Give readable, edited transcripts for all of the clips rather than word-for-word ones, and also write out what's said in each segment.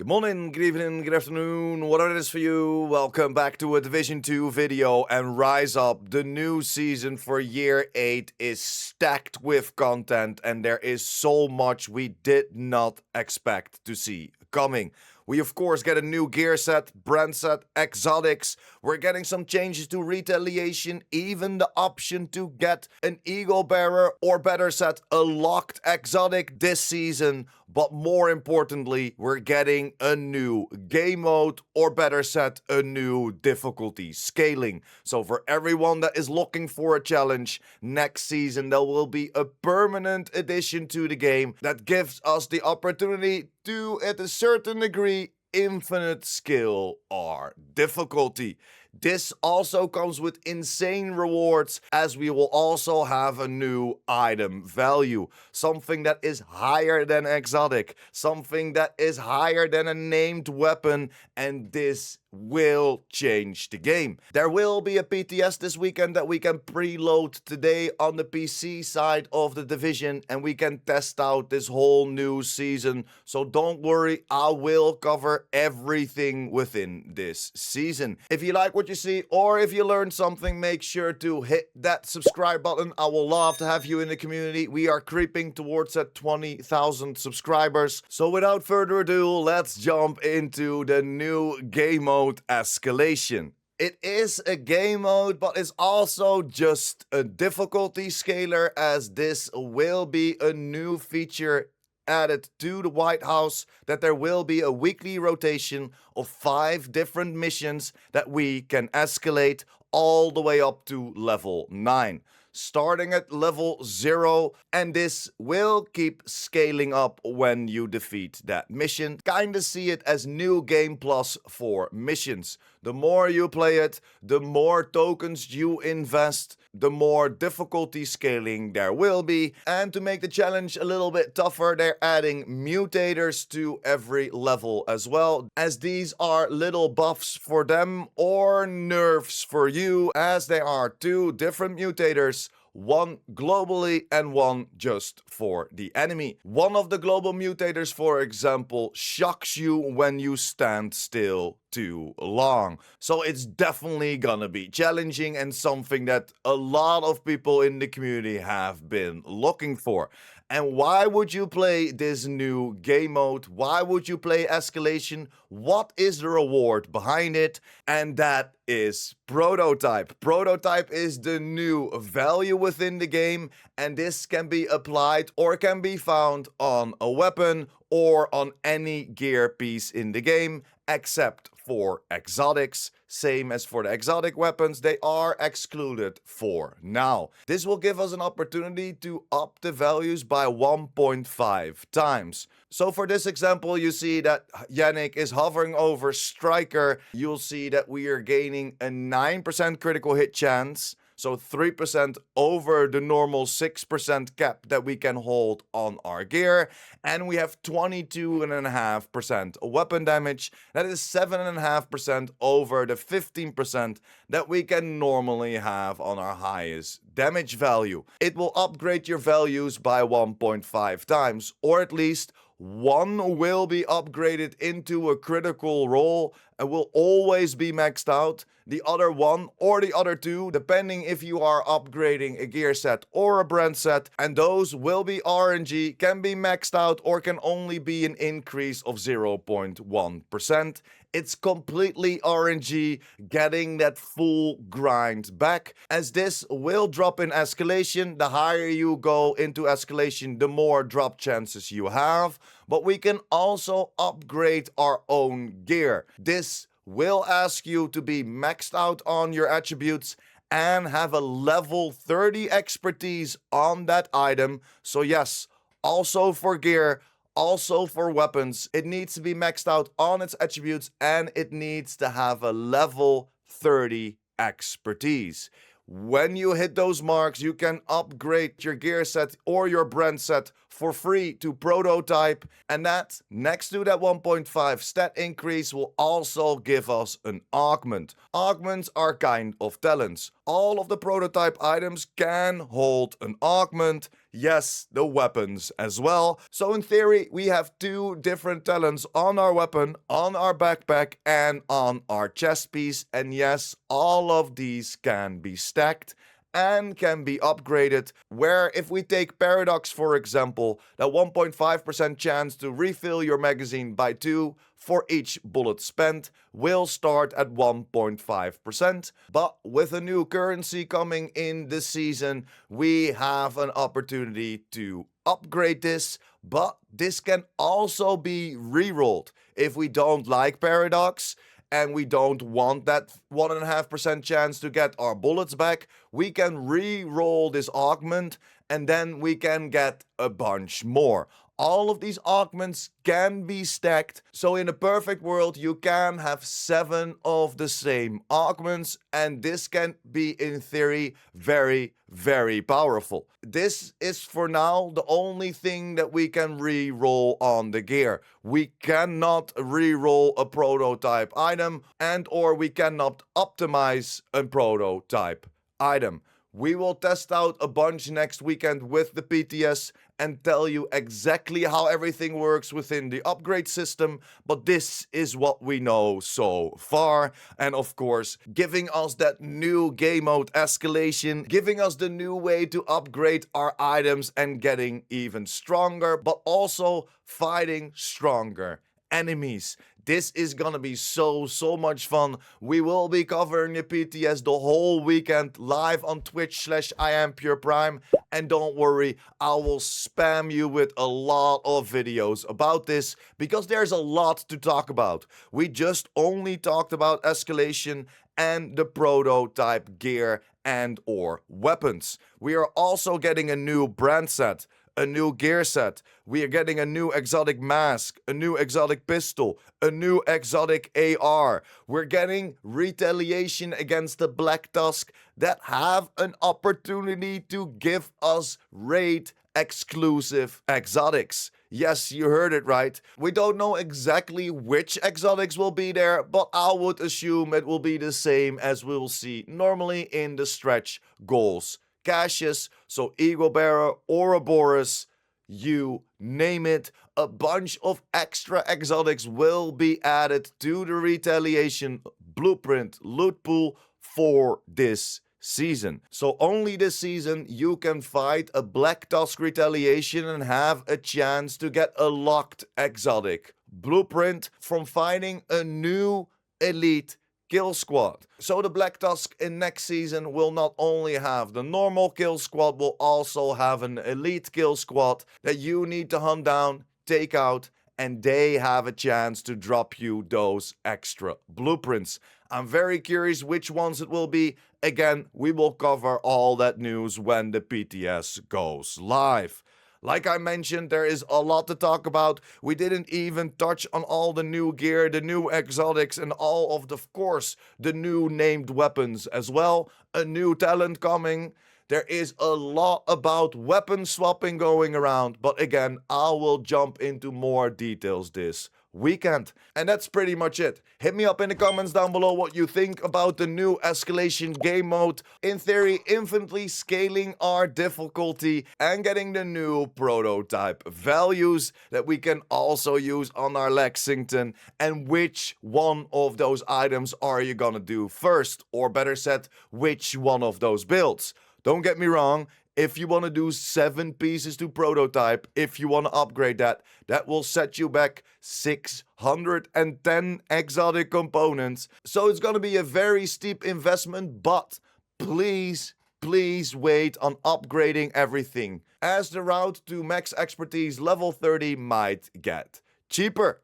Good morning, good evening, good afternoon, whatever it is for you. Welcome back to a Division 2 video, and Rise Up, the new season for Year 8 is stacked with content, and there is so much we did not expect to see coming. We of course get a new gear set, brand set, exotics. We're getting some changes to retaliation, even the option to get an eagle bearer, or better set, a locked exotic this season. But more importantly, we're getting a new game mode, or better set, a new difficulty scaling. So for everyone that is looking for a challenge, next season there will be a permanent addition to the game that gives us the opportunity to, at a certain degree, infinite skill or difficulty. This also comes with insane rewards, as we will also have a new item value. Something that is higher than exotic, something that is higher than a named weapon, and this will change the game. There will be a PTS this weekend that we can preload today on the PC side of the division, and we can test out this whole new season. So don't worry, I will cover everything within this season. If you like what you see, or if you learned something, make sure to hit that subscribe button. I will love to have you in the community. We are creeping towards that 20,000 subscribers. So without further ado, let's jump into the new game mode, Escalation. It is a game mode, but it's also just a difficulty scaler, as this will be a new feature added to the White House, that there will be a weekly rotation of 5 different missions that we can escalate all the way up to level 9. Starting at level 0, and this will keep scaling up when you defeat that mission. Kinda see it as new game plus for missions. The more you play it, the more tokens you invest, the more difficulty scaling there will be. And to make the challenge a little bit tougher, they're adding mutators to every level as well, as these are little buffs for them or nerfs for you, as there are 2 different mutators, one globally and one just for the enemy. One of the global mutators, for example, shocks you when you stand still too long. So it's definitely gonna be challenging, and something that a lot of people in the community have been looking for. And why would you play this new game mode? Why would you play Escalation? What is the reward behind it? And that is Prototype. Prototype is the new value within the game, and this can be applied or can be found on a weapon or on any gear piece in the game, except for exotics. Same as for the exotic weapons, they are excluded for now. This will give us an opportunity to up the values by 1.5 times. So for this example, you see that Yannick is hovering over Striker. You'll see that we are gaining a 9% critical hit chance. So 3% over the normal 6% cap that we can hold on our gear. And we have 22.5% weapon damage. That is 7.5% over the 15% that we can normally have on our highest damage value. It will upgrade your values by 1.5 times, or at least one will be upgraded into a critical role and will always be maxed out. The other one or the other 2, depending if you are upgrading a gear set or a brand set, and those will be RNG, can be maxed out or can only be an increase of 0.1%. It's completely RNG, getting that full grind back, as this will drop in Escalation. The higher you go into Escalation, the more drop chances you have. But we can also upgrade our own gear. This will ask you to be maxed out on your attributes and have a level 30 expertise on that item. So yes, also for gear, also for weapons, it needs to be maxed out on its attributes, and it needs to have a level 30 expertise. When you hit those marks, you can upgrade your gear set or your brand set for free to prototype, and that, next to that 1.5 stat increase, will also give us an augment. Augments are kind of talents. All of the prototype items can hold an augment. Yes, the weapons as well. So in theory, we have two different talents on our weapon, on our backpack, and on our chest piece. And yes, all of these can be stacked and can be upgraded, where if we take Paradox for example, that 1.5% chance to refill your magazine by 2 for each bullet spent will start at 1.5%, but with a new currency coming in this season, we have an opportunity to upgrade this, but this can also be rerolled. If we don't like Paradox, and we don't want that 1.5% chance to get our bullets back, we can re-roll this augment and then we can get a bunch more. All of these augments can be stacked, so in a perfect world you can have 7 of the same augments, and this can be in theory very, very powerful. This is for now the only thing that we can re-roll on the gear. We cannot re-roll a prototype item, and or we cannot optimize a prototype item. We will test out a bunch next weekend with the PTS and tell you exactly how everything works within the upgrade system, but this is what we know so far. And of course, giving us that new game mode Escalation, giving us the new way to upgrade our items and getting even stronger, but also fighting stronger enemies. This is gonna be so much fun. We will be covering the PTS the whole weekend live on Twitch/IamPurePrime. And don't worry, I will spam you with a lot of videos about this because there's a lot to talk about. We just only talked about Escalation and the prototype gear and or weapons. We are also getting a new brand set, a new gear set. We are getting a new exotic mask, a new exotic pistol, a new exotic AR. We're getting retaliation against the Black Tusk that have an opportunity to give us raid exclusive exotics. Yes, you heard it right. We don't know exactly which exotics will be there, but I would assume it will be the same as we'll see normally in the stretch goals. Cassius, so Eagle Bearer, Ouroboros, you name it, a bunch of extra exotics will be added to the retaliation blueprint loot pool for this season. So only this season you can fight a Black Tusk retaliation and have a chance to get a locked exotic blueprint from fighting a new elite kill squad. So the Black Tusk in next season will not only have the normal kill squad, will also have an elite kill squad that you need to hunt down, take out, and they have a chance to drop you those extra blueprints. I'm very curious which ones it will be. Again, we will cover all that news when the PTS goes live. Like I mentioned, there is a lot to talk about. We didn't even touch on all the new gear, the new exotics, and all of course, the new named weapons as well. A new talent coming. There is a lot about weapon swapping going around, but again, I will jump into more details this weekend. And that's pretty much it. Hit me up in the comments down below what you think about the new Escalation game mode. In theory, infinitely scaling our difficulty and getting the new prototype values that we can also use on our Lexington. And which one of those items are you gonna do first? Or better said, which one of those builds? Don't get me wrong, if you want to do 7 pieces to prototype, if you want to upgrade that, that will set you back 610 exotic components. So it's going to be a very steep investment, but please wait on upgrading everything, as the route to max expertise level 30 might get cheaper.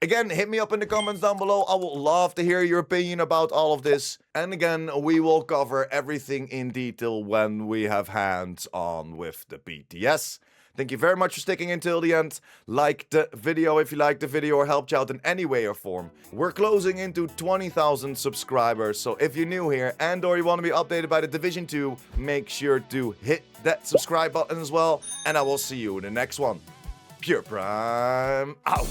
Again, hit me up in the comments down below. I would love to hear your opinion about all of this. And again, we will cover everything in detail when we have hands on with the PTS. Thank you very much for sticking until the end. Like the video if you liked the video or helped you out in any way or form. We're closing into 20,000 subscribers, so if you're new here and or you want to be updated by the Division 2, make sure to hit that subscribe button as well, and I will see you in the next one. Pure Prime out!